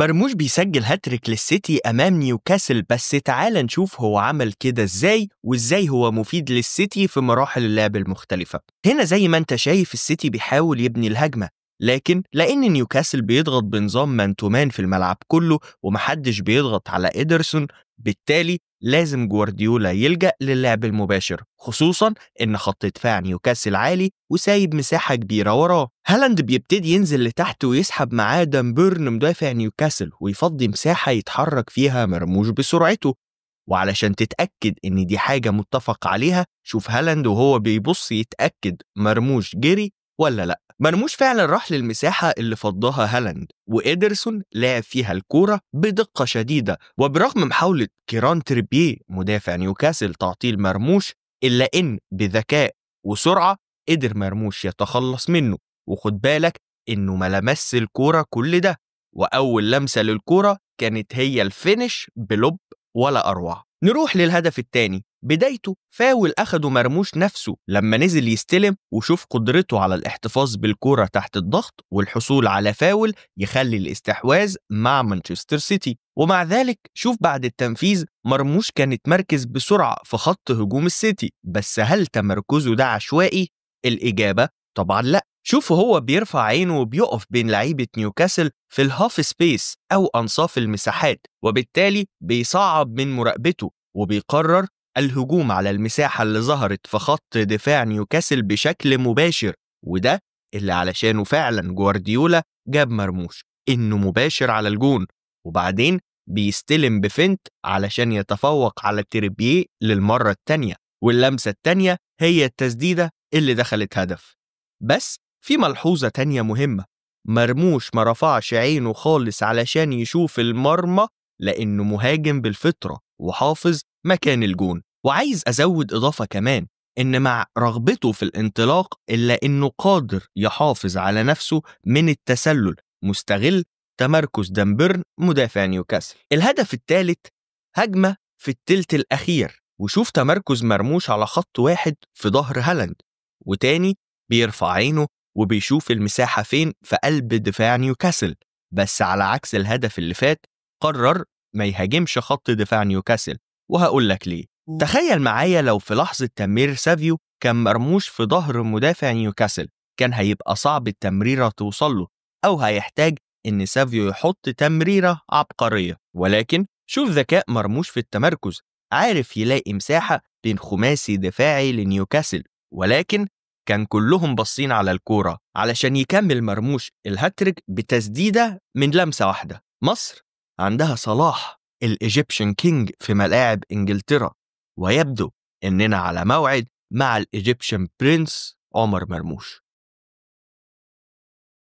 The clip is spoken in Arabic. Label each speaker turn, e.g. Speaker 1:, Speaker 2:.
Speaker 1: مرموش بيسجل هاتريك للسيتي أمام نيوكاسل، بس تعال نشوف هو عمل كده إزاي وإزاي هو مفيد للسيتي في مراحل اللعب المختلفة. هنا زي ما أنت شايف السيتي بيحاول يبني الهجمة، لكن لأن نيوكاسل بيضغط بنظام مان تو مان في الملعب كله ومحدش بيضغط على إيدرسون، بالتالي لازم جوارديولا يلجأ للعب المباشر، خصوصا إن خط دفاع نيوكاسل عالي وسايب مساحة كبيرة وراه. هالاند بيبتدي ينزل لتحت ويسحب معاه دامبيرن مدافع نيوكاسل ويفضي مساحة يتحرك فيها مرموش بسرعته. وعلشان تتأكد إن دي حاجة متفق عليها، شوف هالاند وهو بيبص يتأكد مرموش جري ولا لأ. مرموش فعلا راح للمساحة اللي فضاها هالاند، وإيدرسون لعب فيها الكورة بدقة شديدة، وبرغم محاولة كيران تريبيه مدافع نيوكاسل تعطيل مرموش، إلا إن بذكاء وسرعة قدر مرموش يتخلص منه. وخد بالك إنه ما لمس الكورة كل ده، وأول لمسة للكورة كانت هي الفينش بلوب ولا أروع. نروح للهدف الثاني، بدايته فاول أخده مرموش نفسه لما نزل يستلم، وشوف قدرته على الاحتفاظ بالكرة تحت الضغط والحصول على فاول يخلي الاستحواذ مع مانشستر سيتي. ومع ذلك شوف بعد التنفيذ مرموش كان اتمركز بسرعة في خط هجوم السيتي، بس هل تمركزه ده عشوائي؟ الإجابة طبعا لا. شوف هو بيرفع عينه وبيقف بين لعيبة نيوكاسل في الهاف سبيس أو أنصاف المساحات، وبالتالي بيصعب من مراقبته وبيقرر الهجوم على المساحة اللي ظهرت في خط دفاع نيوكاسل بشكل مباشر. وده اللي علشانه فعلا جوارديولا جاب مرموش، إنه مباشر على الجون، وبعدين بيستلم بفنت علشان يتفوق على تريبيه للمرة التانية، واللمسة التانية هي التسديدة اللي دخلت هدف. بس في ملحوظة تانية مهمة، مرموش ما رفعش عينه خالص علشان يشوف المرمى، لأنه مهاجم بالفطرة وحافظ مكان الجون. وعايز أزود إضافة كمان، إن مع رغبته في الانطلاق إلا إنه قادر يحافظ على نفسه من التسلل، مستغل تمركز دامبيرن مدافع نيوكاسل. الهدف الثالث هجمة في التلت الأخير، وشوف تمركز مرموش على خط واحد في ظهر هالاند، وتاني بيرفع عينه وبيشوف المساحة فين في قلب دفاع نيوكاسل. بس على عكس الهدف اللي فات قرر ما يهاجمش خط دفاع نيوكاسل، وهقول لك ليه. تخيل معايا لو في لحظة تمرير سافيو كان مرموش في ظهر مدافع نيوكاسل، كان هيبقى صعب التمريرة توصل له، أو هيحتاج إن سافيو يحط تمريرة عبقرية. ولكن شوف ذكاء مرموش في التمركز، عارف يلاقي مساحة بين خماسي دفاعي لنيوكاسل، ولكن كان كلهم باصين على الكورة علشان يكمل مرموش الهاتريك بتسديدة من لمسة واحدة. مصر عندها صلاح الإيجيبشن كينج في ملاعب إنجلترا، ويبدو إننا على موعد مع الإيجيبشن برنس عمر مرموش.